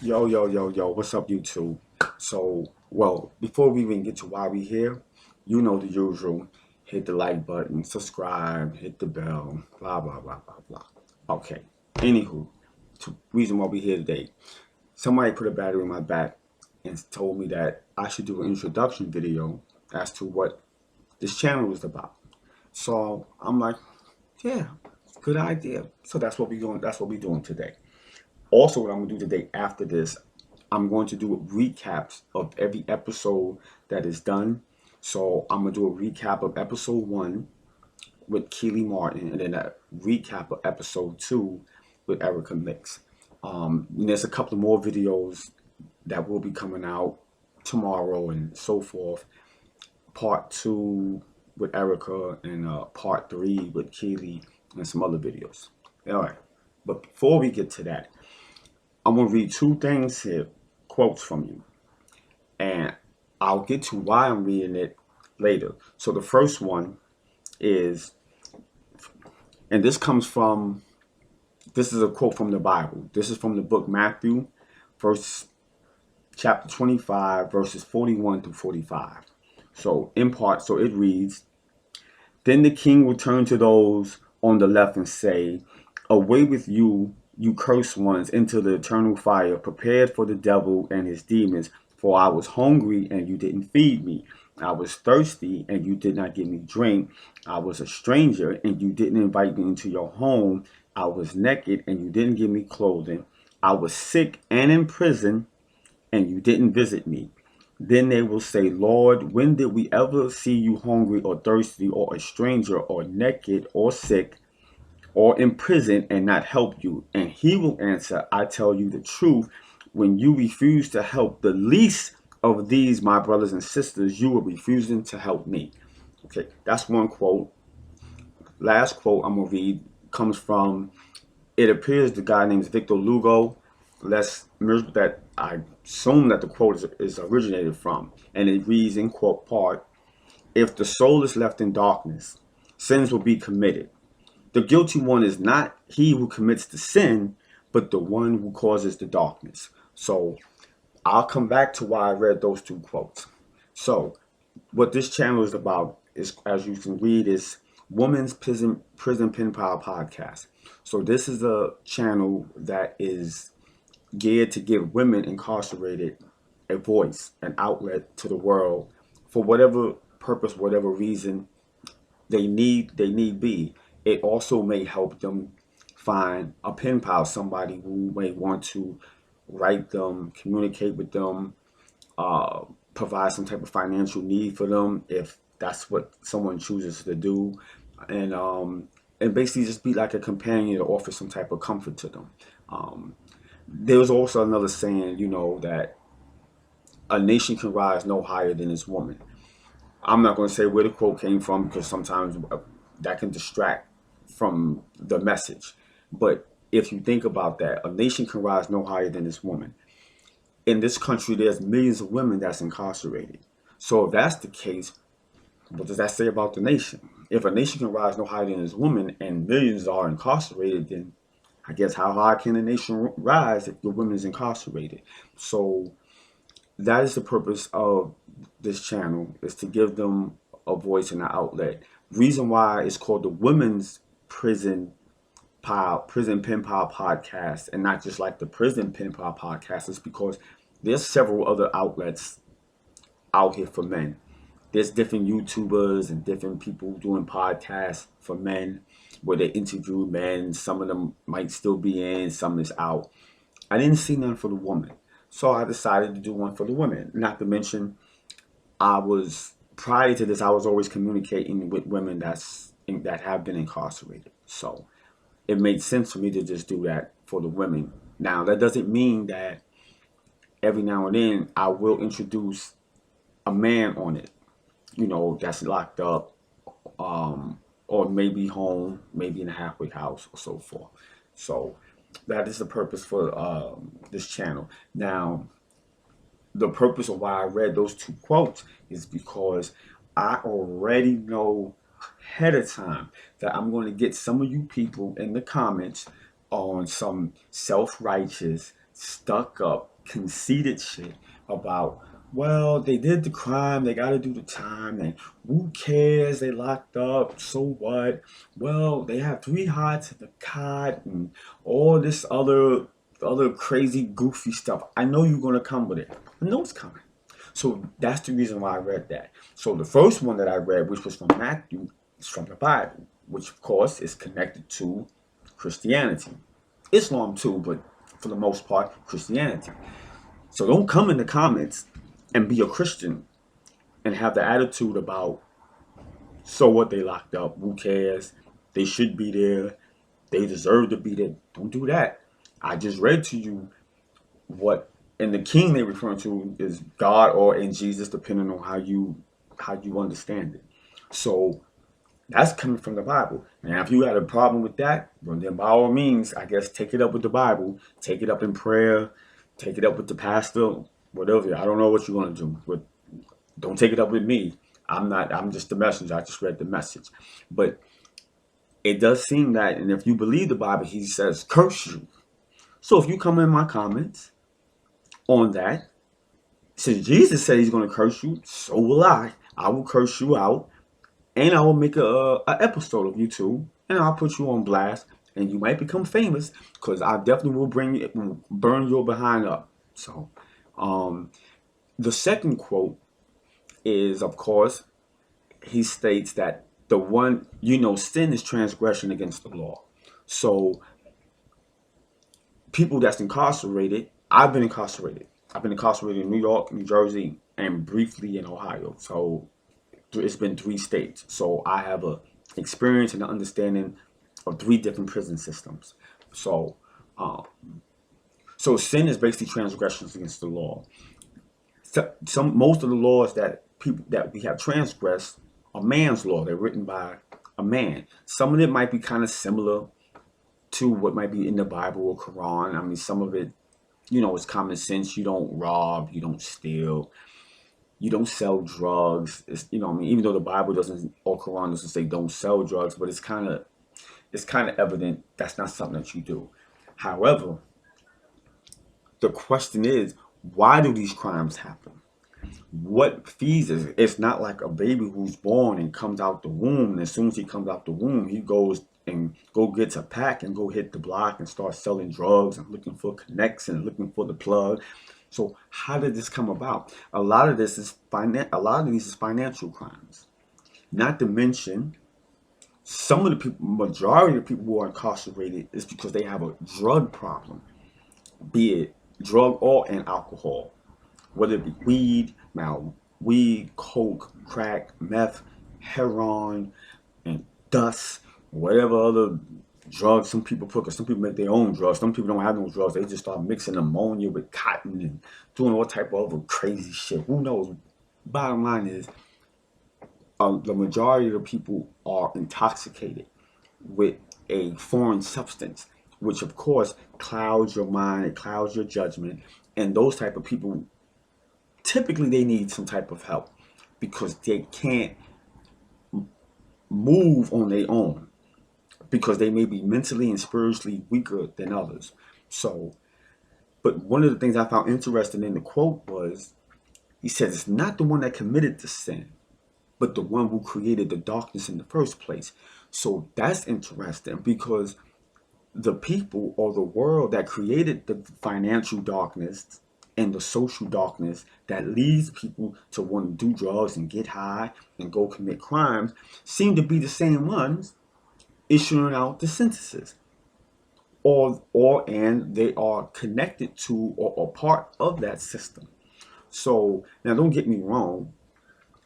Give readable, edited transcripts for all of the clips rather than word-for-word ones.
Yo, yo, yo, yo, what's up, YouTube? Well, before we even get to why we here, you know the usual. Hit the like button, subscribe, hit the bell, blah, blah, blah, blah, blah. Okay, anywho, the reason why we here today. Somebody put a battery in my back and told me that I should do an introduction video as to what this channel is about. So I'm like, yeah, good idea. So that's what we're doing today. Also, what I'm gonna do today after this, I'm going to do recaps of every episode that is done. So I'm gonna do a recap of episode one with Keely Martin, and then a recap of episode two with Erica Mix. And there's a couple of more videos that will be coming out tomorrow and so forth. Part two with Erica and part three with Keely and some other videos. All right, but before we get to that, I'm gonna read two things here, quotes from you, and I'll get to why I'm reading it later. So the first one is, and this is a quote from the Bible. This is from the book Matthew, verse chapter 25, verses 41 through 45. So in part, so it reads, "Then the king will turn to those on the left and say, 'Away with you, you cursed ones, into the eternal fire, prepared for the devil and his demons. For I was hungry, and you didn't feed me. I was thirsty, and you did not give me drink. I was a stranger, and you didn't invite me into your home. I was naked, and you didn't give me clothing. I was sick and in prison, and you didn't visit me.' Then they will say, 'Lord, when did we ever see you hungry or thirsty or a stranger or naked or sick or in prison and not help you?' And he will answer, 'I tell you the truth, when you refuse to help the least of these, my brothers and sisters, you are refusing to help me.'" Okay, that's one quote. Last quote I'm gonna read comes from, it appears the guy named Victor Lugo. That I assume that the quote is originated from, and it reads in quote part: "If the soul is left in darkness, sins will be committed. The guilty one is not he who commits the sin, but the one who causes the darkness." So I'll come back to why I read those two quotes. So what this channel is about is, as you can read, is Women's Prison Pen Pal Podcast. So this is a channel that is geared to give women incarcerated a voice, an outlet to the world for whatever purpose, whatever reason they need be. It also may help them find a pen pal, somebody who may want to write them, communicate with them, uh, provide some type of financial need for them if that's what someone chooses to do, and basically just be like a companion to offer some type of comfort to them. Um, there's also another saying, that a nation can rise no higher than its woman. I'm not going to say where the quote came from because sometimes that can distract from the message. But if you think about that, a nation can rise no higher than its woman. In this country, there's millions of women that's incarcerated. So if that's the case, what does that say about the nation? If a nation can rise no higher than its woman and millions are incarcerated, then I guess how high can a nation rise if the woman is incarcerated? So that is the purpose of this channel, is to give them a voice and an outlet. Reason why it's called the Women's Prison Pen Pal Podcast, and not just like the Prison Pen Pal Podcast, is because there's several other outlets out here for men. There's different YouTubers and different people doing podcasts for men where they interview men. Some of them might still be in, some is out. I didn't see none for the woman. So I decided to do one for the women. Not to mention, prior to this, I was always communicating with women that have been incarcerated. So it made sense for me to just do that for the women. Now, that doesn't mean that every now and then I will introduce a man on it, that's locked up, or maybe home, maybe in a halfway house or so forth. So that is the purpose for this channel. Now, the purpose of why I read those two quotes is because I already know ahead of time that I'm going to get some of you people in the comments on some self-righteous, stuck up, conceited shit about, well, they did the crime, they got to do the time, and who cares? They locked up, so what? Well, they have 3 hots in the cot and all this other crazy, goofy stuff. I know you're gonna come with it. I know it's coming. So that's the reason why I read that. So the first one that I read, which was from Matthew, is from the Bible, which of course is connected to Christianity. Islam too, but for the most part, Christianity. So don't come in the comments and be a Christian and have the attitude about, so what, they locked up, who cares? They should be there. They deserve to be there. Don't do that. I just read to you what, and the king they referring to is God or in Jesus, depending on how you understand it. So that's coming from the Bible. Now, if you had a problem with that, well, then by all means, I guess take it up with the Bible, take it up in prayer, take it up with the pastor, whatever. I don't know what you're gonna do, but don't take it up with me. I'm just the messenger. I just read the message. But it does seem that, and if you believe the Bible, he says, curse you. So if you come in my comments on that, since Jesus said he's going to curse you, so will I. I will curse you out, and I will make a episode of you two, and I'll put you on blast, and you might become famous because I definitely will burn your behind up. So, the second quote is, of course, he states that sin is transgression against the law. So people that's incarcerated, I've been incarcerated. I've been incarcerated in New York, New Jersey, and briefly in Ohio. So it's been 3 states. So I have a experience and an understanding of 3 different prison systems. So, so sin is basically transgressions against the law. Most of the laws that we have transgressed are man's law. They're written by a man. Some of it might be kind of similar to what might be in the Bible or Quran. I mean, some of it, it's common sense. You don't rob, you don't steal, you don't sell drugs. It's, even though the Bible doesn't or Quran doesn't say don't sell drugs, but it's kind of evident that's not something that you do. However, the question is, why do these crimes happen? What feeds it? It's not like a baby who's born and comes out the womb, and as soon as he comes out the womb, he goes and gets a pack and go hit the block and start selling drugs and looking for connects and looking for the plug. So how did this come about? A lot of these is financial crimes. Not to mention, some of the people, majority of the people who are incarcerated is because they have a drug problem, be it drug and alcohol, whether it be weed, coke, crack, meth, heroin, and dust, whatever other drugs some people put, because some people make their own drugs. Some people don't have no drugs. They just start mixing ammonia with cotton and doing all type of other crazy shit. Who knows? Bottom line is, the majority of the people are intoxicated with a foreign substance, which of course clouds your mind, it clouds your judgment. And those type of people, typically they need some type of help because they can't move on their own, because they may be mentally and spiritually weaker than others. So, but one of the things I found interesting in the quote was, he said it's not the one that committed the sin, but the one who created the darkness in the first place. So that's interesting, because the people or the world that created the financial darkness and the social darkness that leads people to want to do drugs and get high and go commit crimes seem to be the same ones issuing out the sentences, and they are connected to or part of that system. So now, don't get me wrong,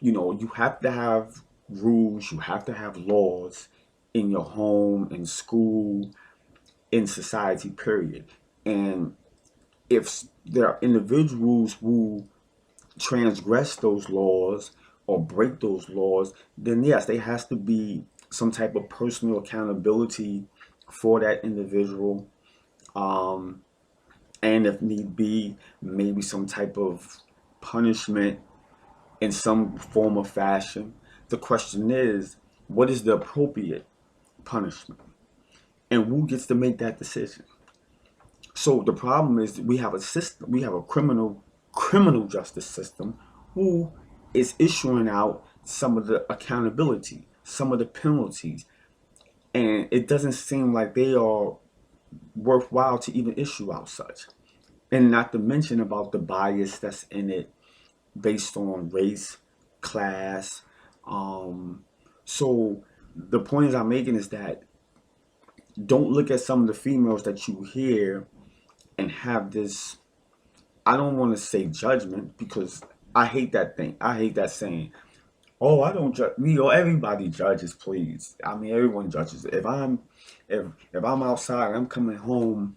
you have to have rules, you have to have laws in your home, in school, in society, period. And if there are individuals who transgress those laws or break those laws, then yes, there has to be some type of personal accountability for that individual. And if need be, maybe some type of punishment in some form or fashion. The question is, what is the appropriate punishment? And who gets to make that decision? So the problem is we have a system, we have a criminal justice system who is issuing out some of the accountability, some of the penalties, and it doesn't seem like they are worthwhile to even issue out such. And not to mention about the bias that's in it based on race, class. Um, so the point I'm making is that don't look at some of the females that you hear and have this, I don't want to say judgment because I hate that thing. I hate that saying. Oh, I don't judge. Everybody judges, please. I mean, everyone judges. If I'm outside, and I'm coming home,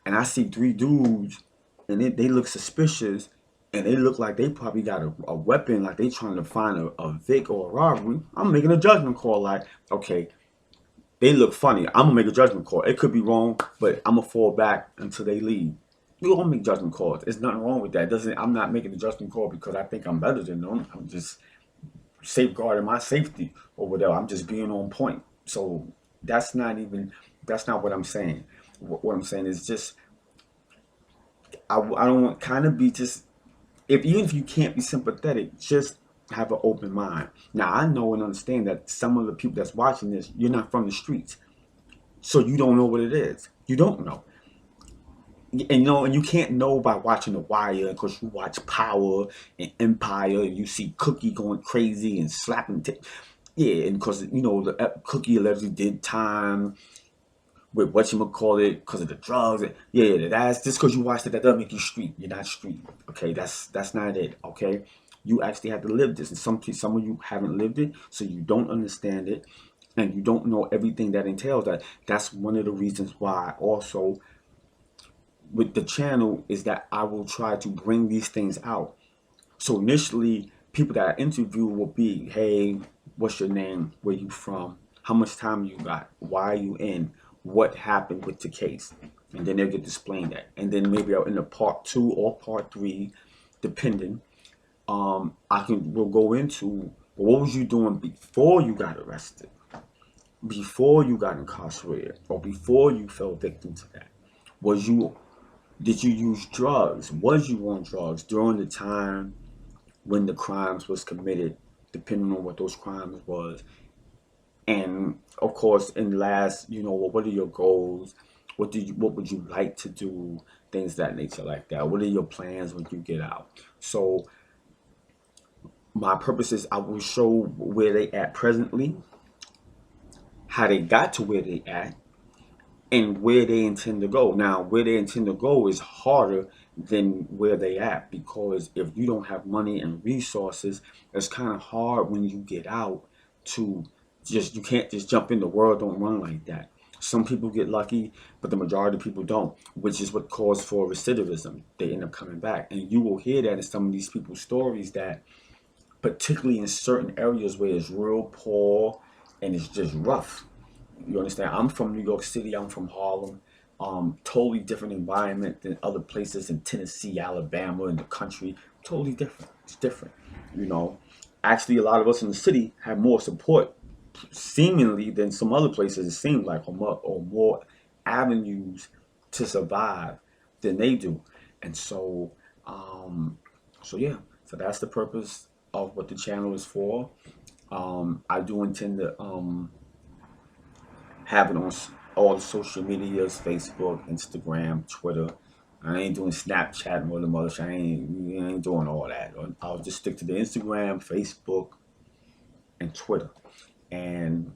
and I see three dudes, and they look suspicious, and they look like they probably got a weapon, like they trying to find a Vic or a robbery. I'm making a judgment call. Like, okay, they look funny. I'm gonna make a judgment call. It could be wrong, but I'm gonna fall back until they leave. We all make judgment calls. There's nothing wrong with that. Doesn't I'm not making a judgment call because I think I'm better than them. I'm just safeguarding my safety or whatever. I'm just being on point. So that's not even that's not what I'm saying. What I'm saying is just I don't want kind of be just if even if you can't be sympathetic, just have an open mind. Now I know and understand that some of the people that's watching this, you're not from the streets, so you don't know what it is. You don't know. And and you can't know by watching The Wire because you watch Power and Empire, and you see Cookie going crazy and slapping. Yeah, and because the Cookie allegedly did time with whatchamacallit because of the drugs. Yeah, that's just because you watched it. That doesn't make you street. You're not street. Okay, that's not it. Okay, you actually have to live this, and some of you haven't lived it, so you don't understand it, and you don't know everything that entails that. That's one of the reasons why also with the channel is that I will try to bring these things out. So initially, people that I interview will be, hey, what's your name? Where you from? How much time you got? Why are you in? What happened with the case? And then they'll get to explain that. And then maybe in the part 2 or part 3, depending, we'll go into what was you doing before you got arrested, before you got incarcerated, or before you fell victim to that. Was you did you use drugs? Was you on drugs during the time when the crimes was committed, depending on what those crimes was? And of course, in last, what are your goals? What would you like to do? Things of that nature like that. What are your plans when you get out? So my purpose is I will show where they at presently, how they got to where they at, and where they intend to go. Now, where they intend to go is harder than where they at because if you don't have money and resources, it's kind of hard when you get out to you can't just jump in. The world don't run like that. Some people get lucky, but the majority of people don't, which is what caused for recidivism. They end up coming back. And you will hear that in some of these people's stories that particularly in certain areas where it's real poor and it's just rough. You understand? I'm from New York City. I'm from Harlem. Totally different environment than other places in Tennessee, Alabama, in the country. Totally different. It's different. You know, actually, a lot of us in the city have more support, seemingly, than some other places. It seems like, or more avenues to survive than they do. And so yeah. So that's the purpose of what the channel is for. I do intend to have it on all the social medias, Facebook, Instagram, Twitter. I ain't doing Snapchat and all the other shit. I ain't doing all that. I'll just stick to the Instagram, Facebook, and Twitter. And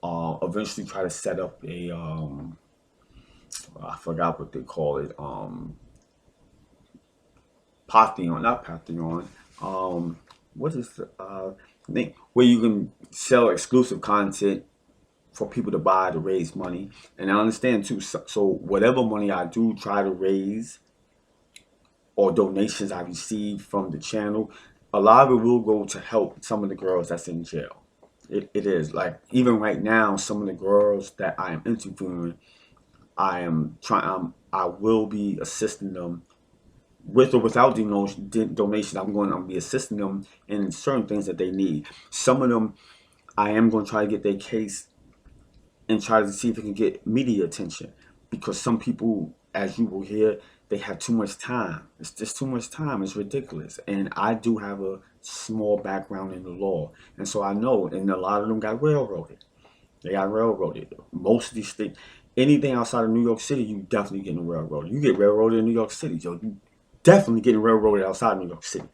eventually try to set up a, I forgot what they call it, Patreon, not Patreon. What is the name? Where you can sell exclusive content for people to buy to raise money. And I understand too, so whatever money I do try to raise or donations I receive from the channel, a lot of it will go to help some of the girls that's in jail. It is like even right now, some of the girls that I am interviewing, I will be assisting them with or without donations. I'm going to be assisting them in certain things that they need. Some of them, I am going to try to get their case and try to see if it can get media attention because some people as you will hear, they have too much time. It's just too much time. It's ridiculous. And I do have a small background in the law. And so I know, and a lot of them got railroaded. They got railroaded. Most of these states, anything outside of New York City, you definitely getting railroaded. You get railroaded in New York City, yo. You definitely getting railroaded outside New York City.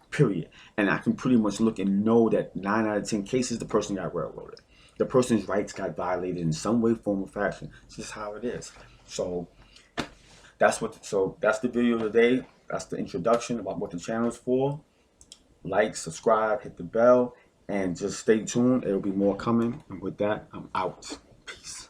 Period. And I can pretty much look and know that 9 out of 10 cases, the person got railroaded. The person's rights got violated in some way, form, or fashion. It's just how it is. So that's the video today. That's the introduction about what the channel is for. Like, subscribe, hit the bell, and just stay tuned. There'll be more coming. And with that, I'm out. Peace.